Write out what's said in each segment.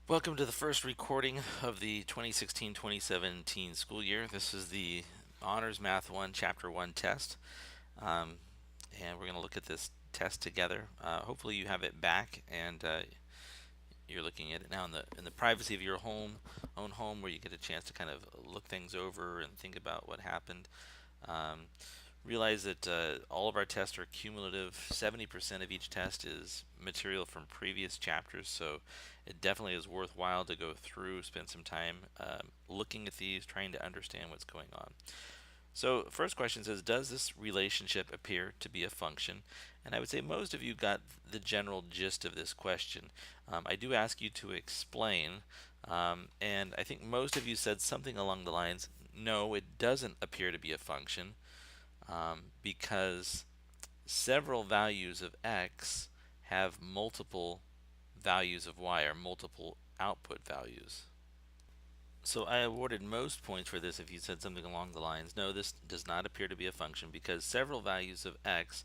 Welcome to the first recording of the 2016-2017 school year. This is the Honors Math 1 Chapter 1 test, and we're going to look at this test together. Hopefully you have it back and you're looking at it now in the privacy of your own home, where you get a chance to kind of look things over and think about what happened. Um, Realize that all of our tests are cumulative. 70% of each test is material from previous chapters, so it definitely is worthwhile to go through, spend some time looking at these, trying to understand what's going on. So, first question says, does this relationship appear to be a function? And I would say most of you got the general gist of this question. I do ask you to explain, and I think most of you said something along the lines, no, it doesn't appear to be a function, because several values of x have multiple values of y, or multiple output values. So I awarded most points for this if you said something along the lines, no, this does not appear to be a function because several values of x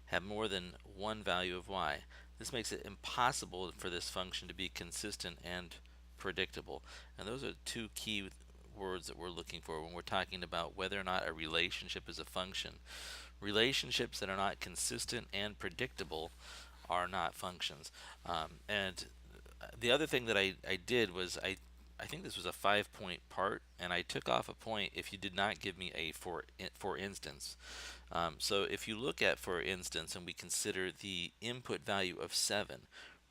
have more than one value of y. This makes it impossible for this function to be consistent and predictable. And those are two key words that we're looking for when we're talking about whether or not a relationship is a function. Relationships that are not consistent and predictable are not functions. And the other thing that I did was I think this was a 5 point part, and I took off a point if you did not give me a for instance. So if you look at for instance, and we consider the input value of 7,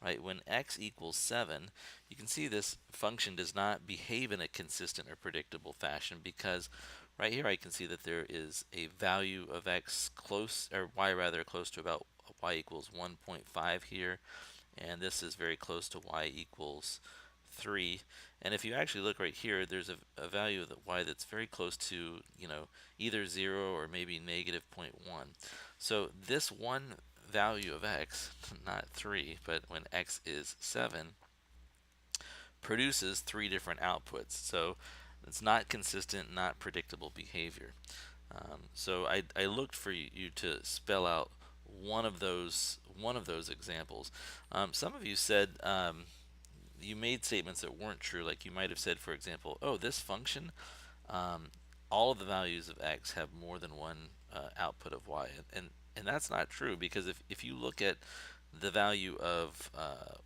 right, when x equals 7, you can see this function does not behave in a consistent or predictable fashion, because right here I can see that there is a value of x close, or y rather, close to about y equals 1.5 here, and this is very close to y equals 3. And if you actually look right here, there's a value of the y that's very close to, either 0 or maybe negative -0.1. So this one value of x, not 3, but when x is 7, produces 3 different outputs. So it's not consistent, not predictable behavior. So I looked for you to spell out one of those examples. Some of you said, you made statements that weren't true. Like you might have said, for example, oh, this function, um, all of the values of x have more than one output of y, and that's not true, because if you look at the value of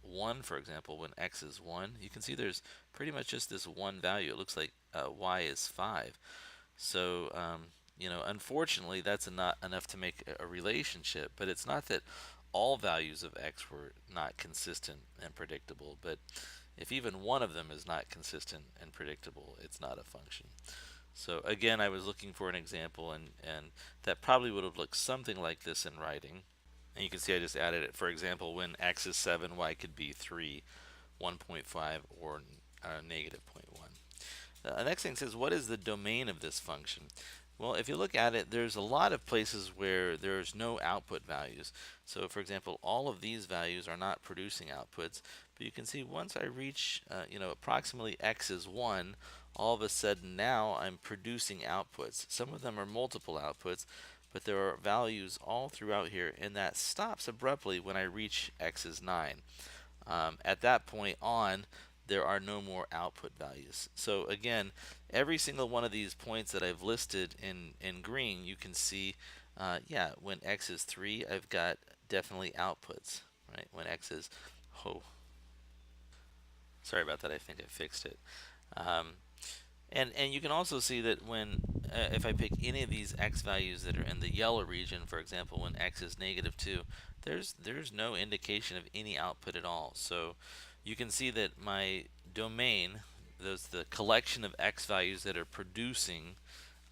1, for example, when x is 1, you can see there's pretty much just this one value. It looks like y is 5. So, unfortunately, that's not enough to make a relationship. But it's not that all values of x were not consistent and predictable, but if even one of them is not consistent and predictable, it's not a function. So again, I was looking for an example, and that probably would have looked something like this in writing. And you can see I just added it. For example, when x is 7, y could be 3, 1.5, or negative -0.1. The next thing says, what is the domain of this function? Well, if you look at it, there's a lot of places where there's no output values. So for example, all of these values are not producing outputs, but you can see once I reach approximately x is 1, all of a sudden now I'm producing outputs. Some of them are multiple outputs, but there are values all throughout here, and that stops abruptly when I reach x is 9. At that point on, there are no more output values. So again, every single one of these points that I've listed in green, you can see, yeah, when x is 3, I've got definitely outputs, right? When x is, oh, sorry about that, I think I fixed it. Um, and you can also see that when, if I pick any of these x values that are in the yellow region, for example, when x is -2, there's no indication of any output at all. So you can see that my domain, the collection of x values that are producing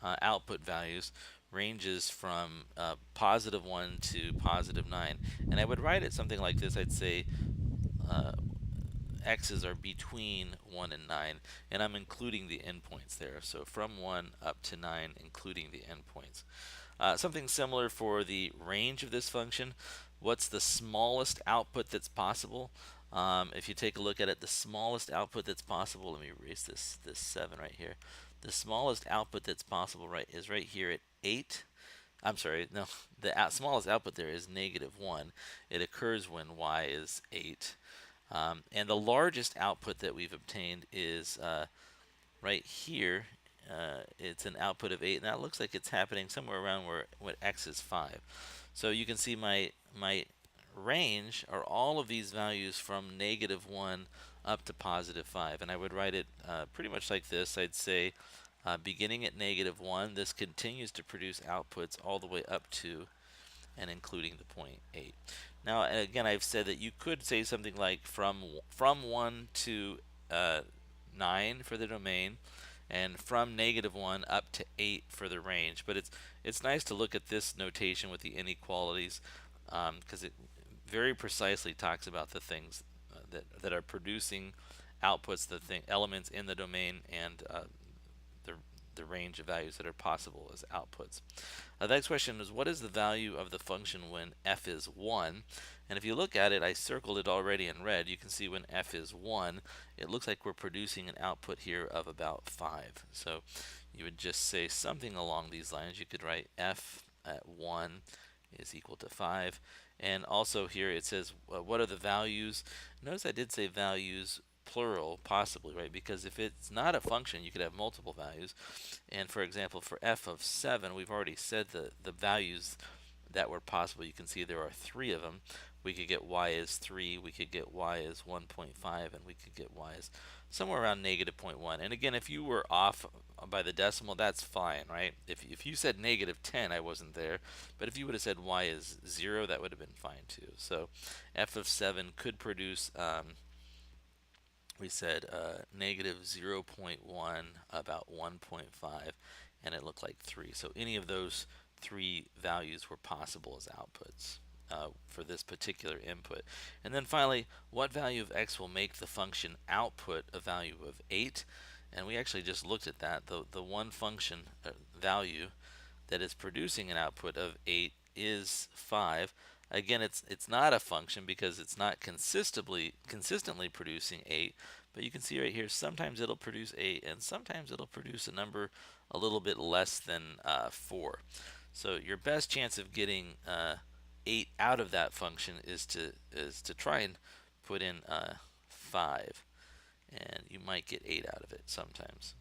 output values, ranges from +1 to +9. And I would write it something like this. I'd say uh, x's are between 1 and 9, and I'm including the endpoints there. So from 1 up to 9, including the endpoints. Something similar for the range of this function. What's the smallest output that's possible? If you take a look at it, the smallest output that's possible, let me erase this 7 right here. The smallest output that's possible is right here at 8. I'm sorry, no, the smallest output there is -1. It occurs when y is 8. And the largest output that we've obtained is right here. It's an output of 8, and that looks like it's happening somewhere around where what x is 5. So you can see my range are all of these values from -1 up to +5, and I would write it pretty much like this. I'd say beginning at -1, this continues to produce outputs all the way up to and including the point 8. Now, again, I've said that you could say something like from 1 to 9 for the domain, and from -1 up to 8 for the range. But it's nice to look at this notation with the inequalities, because it very precisely talks about the things that are producing outputs, the elements in the domain, and the the range of values that are possible as outputs. The next question is, what is the value of the function when f is 1? And if you look at it, I circled it already in red. You can see when f is 1, it looks like we're producing an output here of about 5. So you would just say something along these lines. You could write f at 1 is equal to 5. And also here it says, what are the values? Notice I did say values plural, possibly, right? Because if it's not a function, you could have multiple values. And for example, for f of 7, we've already said the values that were possible. You can see there are 3 of them. We could get y as 3, we could get y as 1.5, and we could get y as somewhere around -0.1. And again, if you were off by the decimal, that's fine, right? If you said -10, I wasn't there. But if you would have said y is 0, that would have been fine too. So f of 7 could produce we said -0.1, about 1.5, and it looked like 3. So any of those 3 values were possible as outputs for this particular input. And then finally, what value of x will make the function output a value of 8? And we actually just looked at that. The one function value that is producing an output of 8 is 5. Again, it's not a function because it's not consistently producing 8, but you can see right here sometimes it'll produce 8 and sometimes it'll produce a number a little bit less than 4. So your best chance of getting 8 out of that function is to try and put in 5, and you might get 8 out of it sometimes.